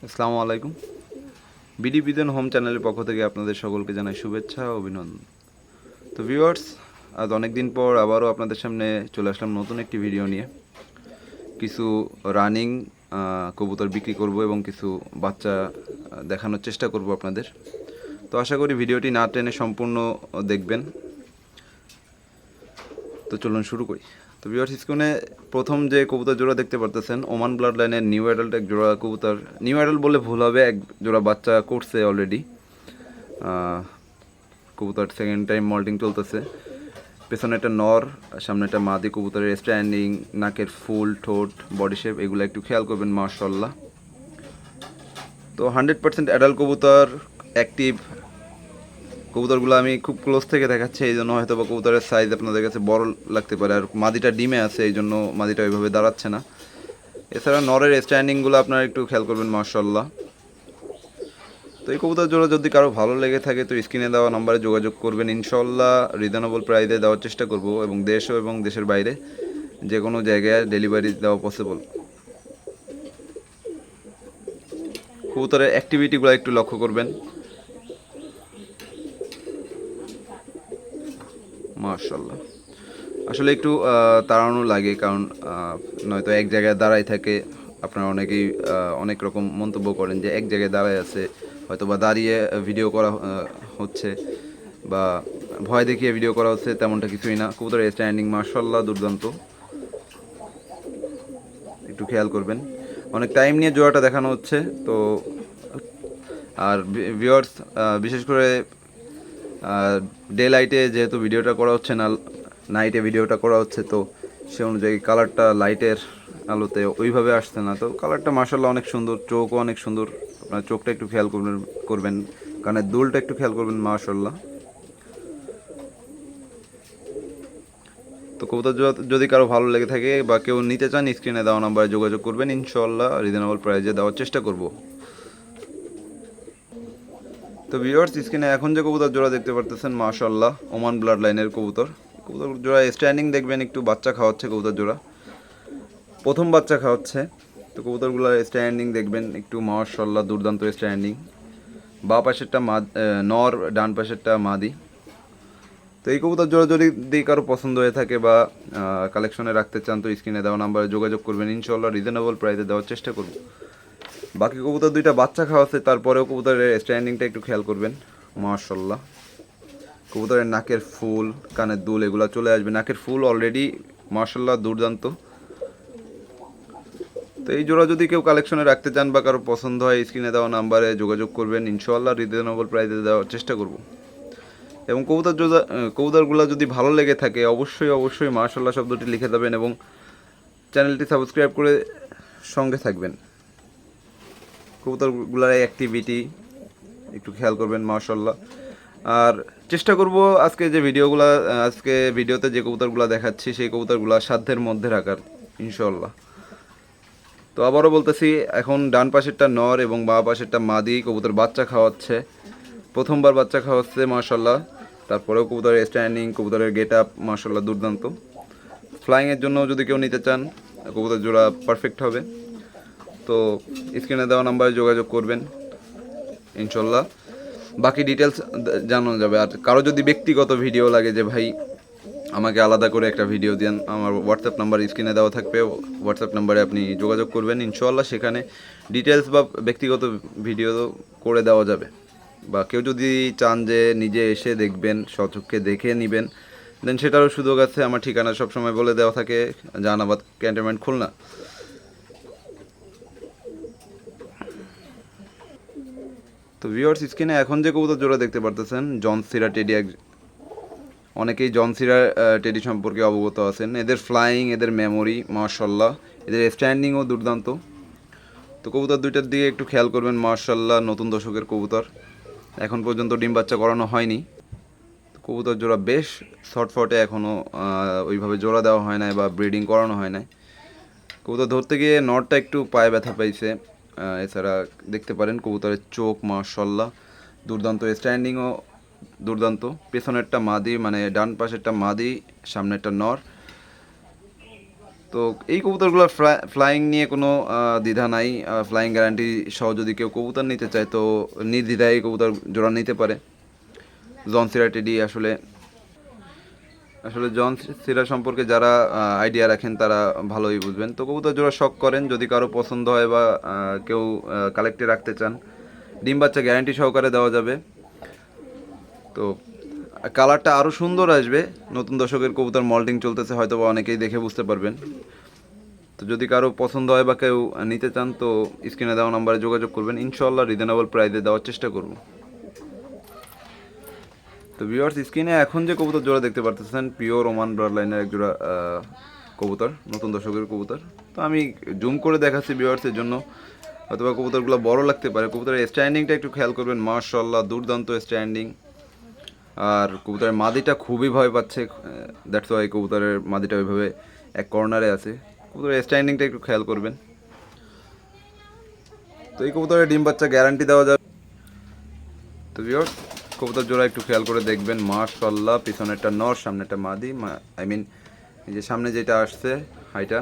আসসালামু আলাইকুম। বিডি বিজন হোম চ্যানেলের পক্ষ থেকে আপনাদের সকলকে জানাই শুভেচ্ছা ও অভিনন্দন। তো ভিউয়ার্স, আজ অনেক দিন পর আবারও আপনাদের সামনে চলে আসলাম নতুন একটি ভিডিও নিয়ে। কিছু রানিং কবুতর বিক্রি করব এবং কিছু বাচ্চা দেখানোর চেষ্টা করব আপনাদের। তো আশা করি ভিডিওটি না টেনে সম্পূর্ণ দেখবেন। তো চলুন শুরু করি। তো ভিউয়ার্স, স্ক্রিনে প্রথম যে কবুতর জোড়া দেখতে পারতেছেন ওমান ব্লাড লাইনের নিউ অ্যাডাল্ট এক জোড়া কবুতর। নিউ অ্যাডাল্ট বলে ভুল হবে, এক জোড়া বাচ্চা করছে অলরেডি। কবুতর সেকেন্ড টাইম মল্টিং চলতেছে। পেছনে একটা নর, সামনে একটা মাদি। কবুতরের স্ট্যান্ডিং, নাকের ফুল, ঠোঁট, বডি শেপ এগুলো একটু খেয়াল করবেন মাশাআল্লাহ। তো 100% অ্যাডাল্ট কবুতর, অ্যাক্টিভ কবুতরগুলো আমি খুব ক্লোজ থেকে দেখাচ্ছি, এই জন্য হয়তো বা কবুতরের সাইজ আপনাদের কাছে বড় লাগতে পারে। আর মাদিটা ডিমে আছে, এই জন্য মাদিটা ওইভাবে দাঁড়াচ্ছে না। এছাড়া নরের স্ট্যান্ডিংগুলো আপনারা একটু খেয়াল করবেন মাশাআল্লাহ। তো এই কবুতর জোড়া যদি কারো ভালো লেগে থাকে তো স্ক্রিনে দেওয়া নম্বরে যোগাযোগ করবেন। ইনশাল্লাহ রিজনেবল প্রাইসে দেওয়ার চেষ্টা করব এবং দেশও এবং দেশের বাইরে যে কোনো জায়গায় ডেলিভারি দেওয়া পসিবল। কবুতরের অ্যাক্টিভিটিগুলো একটু লক্ষ্য করবেন মাশাআল্লাহ। আসলে একটু তাড়ানো লাগে, কারণ নয়তো এক জায়গায় দাঁড়াই থাকে। আপনারা অনেকেই অনেক রকম মন্তব্য করেন যে এক জায়গায় দাঁড়ায় আছে, হয়তো বা দাঁড়িয়ে ভিডিও করা হচ্ছে বা ভয় দেখিয়ে ভিডিও করা হচ্ছে, তেমনটা কিছুই না। কবুতরের স্ট্যান্ডিং মাশাআল্লাহ দুর্দান্ত, একটু খেয়াল করবেন। অনেক টাইম নিয়ে জোড়াটা দেখানো হচ্ছে। তো আর ভিউয়ার্স, বিশেষ করে ডে লাইটে যেহেতু ভিডিওটা করা হচ্ছে না, নাইটে ভিডিওটা করা হচ্ছে, তো সে অনুযায়ী কালারটা লাইটের আলোতে ওইভাবে আসছে না। তো কালারটা মাশাআল্লাহ অনেক সুন্দর, চোখও অনেক সুন্দর। আপনার চোখটা একটু খেয়াল করবেন, কানের দুলটা একটু খেয়াল করবেন মাশাআল্লাহ। তো কবুতর যদি কারো ভালো লেগে থাকে বা কেউ নিতে চান স্ক্রিনে দেওয়া নাম্বারে যোগাযোগ করবেন। ইনশাআল্লাহ রিজনেবল প্রাইসে দেওয়ার চেষ্টা করব। তো ভিউয়ার্স, স্ক্রিনে এখন যে কবুতর জোড়া দেখতে পারতেছেন মাশাআল্লাহ ওমান ব্লাড লাইনের কবুতর। কবুতর জোড়া স্ট্যান্ডিং দেখবেন, একটু বাচ্চা খাওয়াচ্ছে কবুতর জোড়া, প্রথম বাচ্চা খাওয়াচ্ছে। তো কবুতরগুলোর স্ট্যান্ডিং দেখবেন একটু মাশাআল্লাহ দুর্দান্ত স্ট্যান্ডিং। বাঁ পাশেরটা নর, ডান পাশেরটা মাদি। তো এই কবুতর জোড়া যদি কারো পছন্দ হয়ে থাকে বা কালেকশনে রাখতে চান তো স্ক্রিনে দেওয়া নাম্বারে যোগাযোগ করবেন। ইনশাআল্লাহ রিজনেবল প্রাইসে দেওয়ার চেষ্টা করব। বাকি কবুতর দুইটা বাচ্চা খাওয়াচ্ছে, তারপরেও কবুতরের স্ট্যান্ডিংটা একটু খেয়াল করবেন মাশাআল্লাহ। কবুতরের নাকের ফুল, কানের দুল এগুলো চলে আসবে। নাকের ফুল অলরেডি মাশাআল্লাহ দুর্দান্ত। তো এই জোড়া যদি কেউ কালেকশনে রাখতে চান বা কারো পছন্দ হয় স্ক্রিনে দেওয়া নাম্বারে যোগাযোগ করবেন। ইনশাআল্লাহ রিজনেবল প্রাইসে দেওয়ার চেষ্টা করব। এবং কবুতরগুলো যদি ভালো লেগে থাকে অবশ্যই মাশাআল্লাহ শব্দটি লিখে দেবেন এবং চ্যানেলটি সাবস্ক্রাইব করে সঙ্গে থাকবেন। কবুতরগুলোর অ্যাক্টিভিটি একটু খেয়াল করবেন মাশাআল্লাহ। আর চেষ্টা করব আজকে ভিডিওতে যে কবুতরগুলো দেখাচ্ছি সেই কবুতরগুলো সাধ্যের মধ্যে রাখার ইনশাআল্লাহ। তো আবারও বলতেছি, এখন ডান পাশেরটা নর এবং বাঁ পাশেরটা মাদি কবুতর বাচ্চা খাওয়াচ্ছে, প্রথমবার বাচ্চা খাওয়াচ্ছে মাশাআল্লাহ। তারপরেও কবুতরের স্ট্যান্ডিং, কবুতরের গেট আপ মাশাআল্লাহ দুর্দান্ত। ফ্লাইংয়ের জন্য যদি কেউ নিতে চান কবুতর জোড়া পারফেক্ট হবে। তো স্ক্রিনে দেওয়া নাম্বারে যোগাযোগ করবেন ইনশাল্লাহ, বাকি ডিটেলস জানানো যাবে। আর কারো যদি ব্যক্তিগত ভিডিও লাগে যে ভাই আমাকে আলাদা করে একটা ভিডিও দেন, আমার হোয়াটসঅ্যাপ নাম্বার স্ক্রিনে দেওয়া থাকবে, হোয়াটসঅ্যাপ নাম্বারে আপনি যোগাযোগ করবেন। ইনশাল্লাহ সেখানে ডিটেলস বা ব্যক্তিগত ভিডিও করে দেওয়া যাবে। বা কেউ যদি চান যে নিজে এসে দেখবেন, স্বচক্ষে দেখে নেবেন, দেন সেটারও সুযোগ আছে। আমার ঠিকানা সবসময় বলে দেওয়া থাকে, জাহানাবাদ ক্যান্টনমেন্ট, খুলনা। তো ভিউয়ার্স, স্ক্রিনে এখন যে কবুতর জোড়া দেখতে পারতেছেন জনসিরা টেডি। অনেকেই জনসিরা টেডি সম্পর্কে অবগত আছেন। এদের ফ্লাইং, এদের মেমোরি মাশাআল্লাহ, এদের স্ট্যান্ডিংও দুর্দান্ত। তো কবুতর দুইটার দিকে একটু খেয়াল করবেন মাশাআল্লাহ। নতুন দশকের কবুতর, এখন পর্যন্ত ডিম বাচ্চা করানো হয়নি। কবুতর জোড়া বেশ শর্টফটে, এখনও ওইভাবে জোড়া দেওয়া হয় নাই বা ব্রিডিং করানো হয় নাই। কবুতর ধরতে গিয়ে নটটা একটু পায়ে ব্যথা পাইছে। এছাড়া দেখতে পারেন কবুতরের চোখ মাশাআল্লাহ দুর্দান্ত, স্ট্যান্ডিংও দুর্দান্ত। পেছনেরটা মাদি, মানে ডান পাশেরটা মাদি, সামনেরটা নর। তো এই কবুতরগুলোর ফ্লাইং নিয়ে কোনো দ্বিধা নাই। ফ্লাইং গ্যারান্টি সহ যদি কেউ কবুতর নিতে চায় তো নির্দ্বিধায় এই কবুতর জোড়া নিতে পারে। জন সিরা টেডি আসলে আসলে জন সিরা সম্পর্কে যারা আইডিয়া রাখেন তারা ভালোই বুঝবেন। তো কবুতর জোড়া শখ করেন, যদি কারো পছন্দ হয় বা কেউ কালেক্টে রাখতে চান, ডিম বাচ্চা গ্যারান্টি সহকারে দেওয়া যাবে। তো কালারটা আরও সুন্দর আসবে। নতুন দর্শকের কবুতর মল্টিং চলতেছে, হয়তো বা অনেকেই দেখে বুঝতে পারবেন। তো যদি কারো পছন্দ হয় বা কেউ নিতে চান তো স্ক্রিনে দেওয়া নাম্বারে যোগাযোগ করবেন, ইনশাল্লাহ রিজনেবল প্রাইসে দেওয়ার চেষ্টা করব। তো ভিউয়ার্স, স্ক্রিনে এখন যে কবুতর জোড়া দেখতে পারতেছেন পিওর ওমান ব্লাড লাইনের এক জোড়া কবুতর, নতুন দর্শকের কবুতর। তো আমি জুম করে দেখাচ্ছি ভিউয়ার্সের জন্য, অথবা কবুতরগুলো বড় লাগতে পারে। কবুতরের স্ট্যান্ডিংটা একটু খেয়াল করবেন, মাশাআল্লাহ দুর্দান্ত স্ট্যান্ডিং। আর কবুতরের মাদিটা খুবই ভয় পাচ্ছে, দ্যাটস ওয়াই কবুতরের মাদিটা ওইভাবে এক কর্নারে আছে। কবুতরের স্ট্যান্ডিংটা একটু খেয়াল করবেন। তো এই কবুতরের ডিম বাচ্চা গ্যারান্টি দেওয়া যাবে। তো ভিউয়ার্স, কবুতর জোড়া একটু খেয়াল করে দেখবেন, মাশাআল্লাহ পিছনেরটা নর, সামনেরটা মাদি, আই মিন এই যে সামনে যেটা আসছে হাইটা।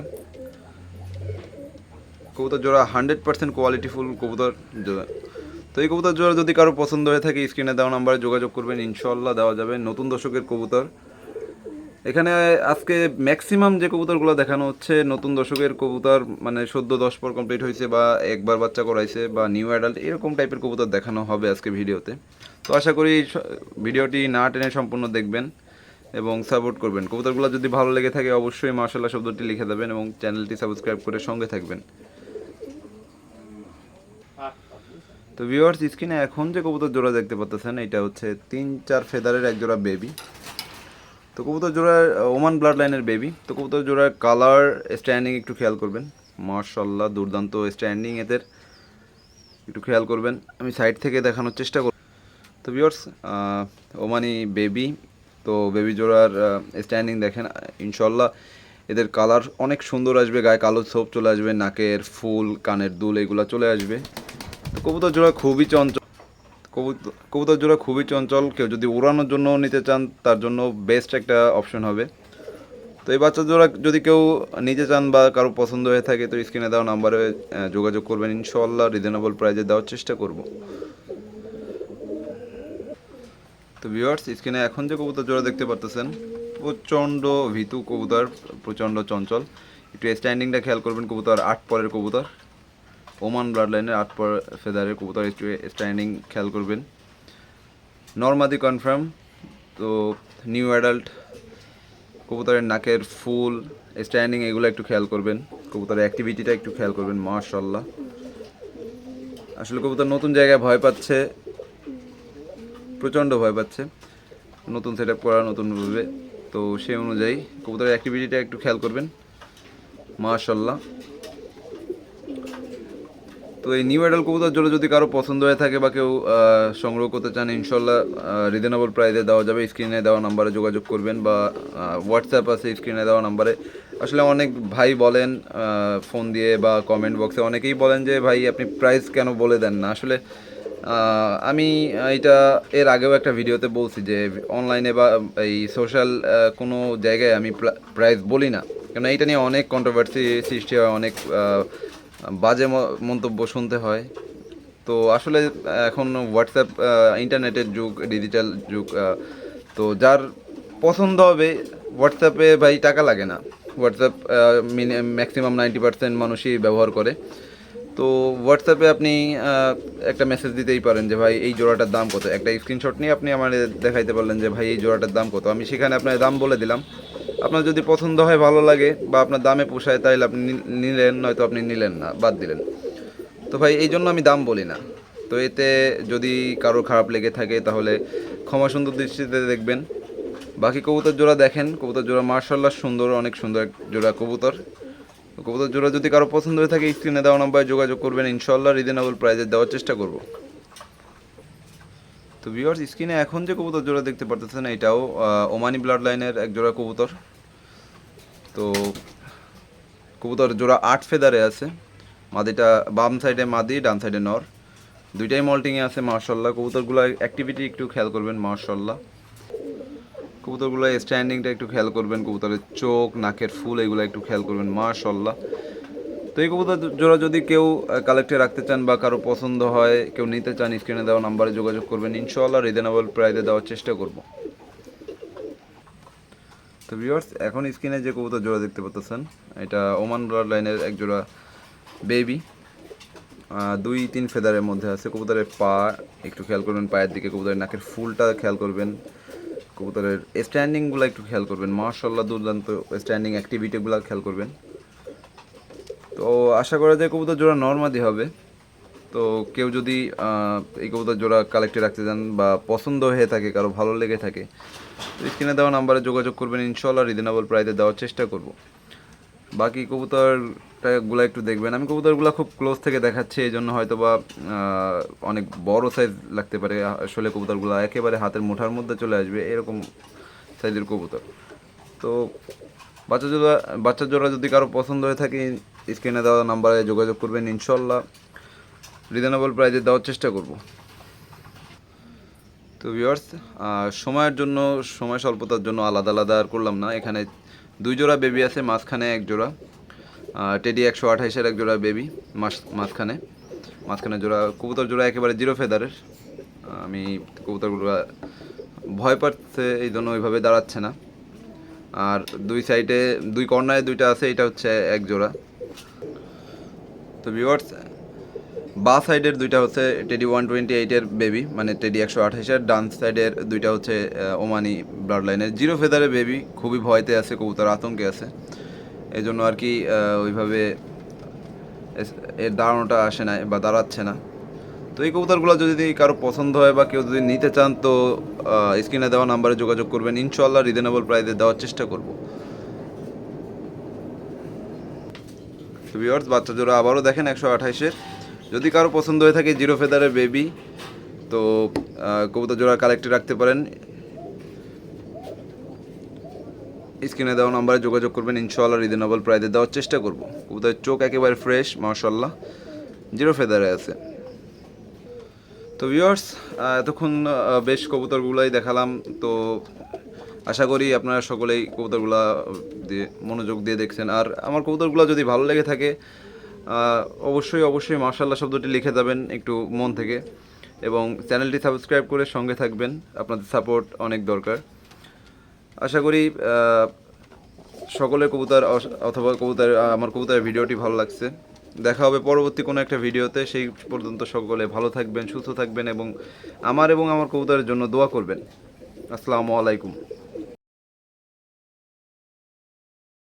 কবুতর জোড়া 100% কোয়ালিটিফুল কবুতর জোড়া। তো এই কবুতর জোড়া যদি কারো পছন্দ হয়ে থাকে স্ক্রিনে দেওয়া নাম্বারে যোগাযোগ করবেন, ইনশাআল্লাহ দেওয়া যাবে। নতুন দর্শকের কবুতর এখানে আজকে ম্যাক্সিমাম যে কবুতরগুলো দেখানো হচ্ছে নতুন দর্শকের কবুতর, মানে সদ্য 10 পর কমপ্লিট হয়েছে বা একবার বাচ্চা করাইছে বা নিউ অ্যাডাল্ট, এরকম টাইপের কবুতর দেখানো হবে আজকে ভিডিওতে। তো আশা করি ভিডিওটি না টেনে সম্পূর্ণ দেখবেন এবং সাপোর্ট করবেন। কবুতরগুলো যদি ভালো লেগে থাকে অবশ্যই মাশাআল্লাহ শব্দটি লিখে দেবেন এবং চ্যানেলটি সাবস্ক্রাইব করে সঙ্গে থাকবেন। তো ভিউয়ার্স, স্ক্রিনে এখন যে কবুতর জোড়া দেখতে পাচ্ছেন এটা হচ্ছে 3-4 ফেদারের এক জোড়া বেবি। তো কবুতর জোড়ার ওমান ব্লাড লাইনের বেবি। তো কবুতর জোড়ার কালার স্ট্যান্ডিং একটু খেয়াল করবেন, মাশাআল্লাহ দুর্দান্ত স্ট্যান্ডিং এদের, একটু খেয়াল করবেন। আমি সাইড থেকে দেখানোর চেষ্টা করব। তো ভিউয়ার্স, ওমানি বেবি, তো বেবি জোড়ার স্ট্যান্ডিং দেখেন, ইনশাল্লাহ এদের কালার অনেক সুন্দর আসবে, গায়ে কালো ছোপ চলে আসবে, নাকের ফুল, কানের দুল এগুলো চলে আসবে। তো কবুতর জোড়া খুবই চঞ্চল, কবুতর জোড়া খুবই চঞ্চল। কেউ যদি উড়ানোর জন্য নিতে চান তার জন্য বেস্ট একটা অপশন হবে। তো এই বাচ্চা জোড়া যদি কেউ নিতে চান বা কারো পছন্দ হয়ে থাকে তো স্ক্রিনে দেওয়া নাম্বারে যোগাযোগ করবেন, ইনশাআল্লাহ রিজনেবল প্রাইসে দেওয়ার চেষ্টা করব। তো ভিউয়ার্স, স্ক্রিনে এখন যে কবুতর জোড়া দেখতে পারতেছেন প্রচণ্ড ভীতু কবুতর, প্রচণ্ড চঞ্চল। একটু স্ট্যান্ডিংটা খেয়াল করবেন। কবুতর 8 পরের কবুতর, ওমান ব্লাড লাইনের 8 পর ফেদারের কবুতর, একটু স্ট্যান্ডিং খেয়াল করবেন। নর্মাদি কনফার্ম। তো নিউ অ্যাডাল্ট, কবুতরের নাকের ফুল, স্ট্যান্ডিং এগুলো একটু খেয়াল করবেন। কবুতরের অ্যাক্টিভিটিটা একটু খেয়াল করবেন, মাশাআল্লাহ। আসলে কবুতর নতুন জায়গায় ভয় পাচ্ছে, প্রচণ্ড ভয় পাচ্ছে, নতুন সেট আপ করা নতুনভাবে। তো সেই অনুযায়ী কবুতরের অ্যাক্টিভিটিটা একটু খেয়াল করবেন, মাশাআল্লাহ। তো এই নিউ অ্যাডাল্ট কবুতর জোড়া যদি কারো পছন্দ হয়ে থাকে বা কেউ সংগ্রহ করতে চান, ইনশাল্লাহ রিজনেবল প্রাইসে দেওয়া যাবে। স্ক্রিনে দেওয়া নাম্বারে যোগাযোগ করবেন বা হোয়াটসঅ্যাপ আছে স্ক্রিনে দেওয়া নাম্বারে। আসলে অনেক ভাই বলেন ফোন দিয়ে বা কমেন্ট বক্সে অনেকেই বলেন যে ভাই আপনি প্রাইস কেন বলে দেন না। আসলে আমি এটা এর আগেও একটা ভিডিওতে বলছি যে অনলাইনে বা এই সোশ্যাল কোনো জায়গায় আমি প্রাইস বলি না, কেন এইটা নিয়ে অনেক কন্ট্রোভার্সি সৃষ্টি হয়, অনেক বাজে মন্তব্য শুনতে হয়। তো আসলে এখন হোয়াটসঅ্যাপ ইন্টারনেটের যুগ, ডিজিটাল যুগ। তো যার পছন্দ হবে হোয়াটসঅ্যাপে ভাই টাকা লাগে না। হোয়াটসঅ্যাপ ম্যাক্সিমাম 90% মানুষই ব্যবহার করে। তো হোয়াটসঅ্যাপে আপনি একটা মেসেজ দিতেই পারেন যে ভাই এই জোড়াটার দাম কত, একটা স্ক্রিনশট নিয়ে আপনি আমার দেখাইতে পারলেন যে ভাই এই জোড়াটার দাম কত। আমি সেখানে আপনার দাম বলে দিলাম, আপনার যদি পছন্দ হয়, ভালো লাগে বা আপনার দামে পোষায় তাহলে আপনি নিলেন, নয়তো আপনি নিলেন না, বাদ দিলেন। তো ভাই এই জন্য আমি দাম বলি না। তো এতে যদি কারো খারাপ লেগে থাকে তাহলে ক্ষমা সুন্দর দৃষ্টিতে দেখবেন। বাকি কবুতর জোড়া দেখেন, কবুতর জোড়া মার্শাল্লাহ সুন্দর, অনেক সুন্দর এক জোড়া কবুতর। কবুতর জোড়া যদি কারো পছন্দ হয়ে থাকে স্ক্রিনে দেওয়া নাম্বারে যোগাযোগ করবেন, ইনশাল্লাহ রিজনেবল প্রাইসে দেওয়ার চেষ্টা করব। তো ভিউয়ার্স, স্ক্রিনে এখন যে কবুতর জোড়া দেখতে পারতেছেন এটাও ওমানি ব্লাড লাইনের এক জোড়া কবুতর। তো কবুতর জোড়া 8 ফেদারে আছে, মাদিটা বাম সাইডে মাদি, ডান সাইডে নর, দুইটাই মল্টিংয়ে আছে, মাশাআল্লাহ। কবুতরগুলো অ্যাক্টিভিটি একটু খেয়াল করবেন, মাশাআল্লাহ। কবুতরগুলো স্ট্যান্ডিংটা একটু খেয়াল করবেন, কবুতরের চোখ, নাকের ফুল এগুলো একটু খেয়াল করবেন, মাশাআল্লাহ। তো এই কবুতর জোড়া যদি কেউ কালেক্টে রাখতে চান বা কারো পছন্দ হয়, কেউ নিতে চান, স্ক্রিনে দেওয়া নাম্বারে যোগাযোগ করবেন, ইনশাআল্লাহ রিজনেবল প্রাইসে দেওয়ার চেষ্টা করব। তো ভিউয়ার্স, এখন স্ক্রিনে যে কবুতর জোড়া দেখতে পাচ্ছেন, এটা ওমান ব্লাড লাইনের এক জোড়া বেবি, 2-3 ফেদারের মধ্যে আছে। কবুতরের পা একটু খেয়াল করবেন, পায়ের দিকে কবুতরের নাকের ফুলটা খেয়াল করবেন, কবুতরের স্ট্যান্ডিংগুলো একটু খেয়াল করবেন, মাশাআল্লাহ দুর্দান্ত স্ট্যান্ডিং অ্যাক্টিভিটিগুলো খেয়াল করবেন। তো আশা করা যায় কবুতর জোড়া নরমাদি হবে। তো কেউ যদি এই কবুতর জোড়া কালেক্টে রাখতে চান বা পছন্দ হয়ে থাকে, কারো ভালো লেগে থাকে, তো স্ক্রিনে দেওয়া নাম্বারে যোগাযোগ করবেন, ইনশাআল্লাহ রিজনেবল প্রাইসে দেওয়ার চেষ্টা করব। বাকি কবুতরগুলো একটু দেখবেন, আমি কবুতরগুলো খুব ক্লোজ থেকে দেখাচ্ছি, এই জন্য হয়তো বা অনেক বড় সাইজ লাগতে পারে। আসলে কবুতরগুলো একেবারে হাতের মুঠার মধ্যে চলে আসবে এরকম সাইজের কবুতর। তো বাচ্চা জোড়া যদি কারো পছন্দ হয়ে থাকে, স্ক্রিনে দেওয়া নাম্বারে যোগাযোগ করবেন, ইনশাআল্লাহ রিজনেবল প্রাইসে দেওয়ার চেষ্টা করব। তো ভিউয়ার্স, সময় স্বল্পতার জন্য আলাদা আলাদা আর করলাম না। এখানে 2 জোড়া বেবি আছে, মাঝখানে এক জোড়া টেডি 128-এর এক জোড়া বেবি, মাঝখানে জোড়া কবুতর জোড়া একেবারে 0 ফেদারের। আমি কবুতরগুলো ভয় পাচ্ছে, এই জন্য ওইভাবে দাঁড়াচ্ছে না। আর 2 সাইডে 2 কর্নারে 2টা আছে, এটা হচ্ছে এক জোড়া। তো ভিউয়ার্স, সাইডের 2টা হচ্ছে টেডি 128-এর বেবি, মানে টেডি 128-এর। ডান সাইডের 2টা হচ্ছে ওমানি ব্লাড লাইনের 0 ফেদারের বেবি। খুবই ভয়তে আছে কবুতর, আতঙ্কে আছে, এই জন্য আর কি ওইভাবে এর দাঁড়ানোটা আসে না বা দাঁড়াচ্ছে না। তো এই কবুতরগুলো যদি কারো পছন্দ হয় বা কেউ যদি নিতে চান, তো স্ক্রিনে দেওয়া নাম্বারে যোগাযোগ করবেন, ইনশাআল্লাহ রিজনেবল প্রাইসে দেওয়ার চেষ্টা করব। তো ভিউয়ার্স, বাচ্চা জোড়া আবারও দেখেন 128-এর। যদি কারো পছন্দ হয়ে থাকে 0 ফেদারের বেবি, তো কবুতর জোড়া কালেক্টে রাখতে পারেন, স্ক্রিনে দেওয়া নাম্বারে যোগাযোগ করবেন, ইনশাআল্লাহ রিজনেবল প্রাইসে দেওয়ার চেষ্টা করব। কবুতরের চোখ একেবারে ফ্রেশ, মাশাআল্লাহ 0 ফেদারে আছে। তো ভিউয়ার্স, এতক্ষণ বেশ কবুতরগুলাই দেখালাম। তো আশা করি আপনারা সকলেই কবুতরগুলা দিয়ে মনোযোগ দিয়ে দেখছেন। আর আমার কবুতরগুলো যদি ভালো লেগে থাকে, অবশ্যই মাশাআল্লাহ শব্দটি লিখে যাবেন একটু মন থেকে, এবং চ্যানেলটি সাবস্ক্রাইব করে সঙ্গে থাকবেন। আপনাদের সাপোর্ট অনেক দরকার। আশা করি সকলের কবুতর অথবা আমার কবুতরের ভিডিওটি ভালো লাগছে। দেখা হবে পরবর্তী কোনো একটা ভিডিওতে। সেই পর্যন্ত সকলে ভালো থাকবেন, সুস্থ থাকবেন, এবং আমার কবুতরের জন্য দোয়া করবেন। আসসালামু আলাইকুম।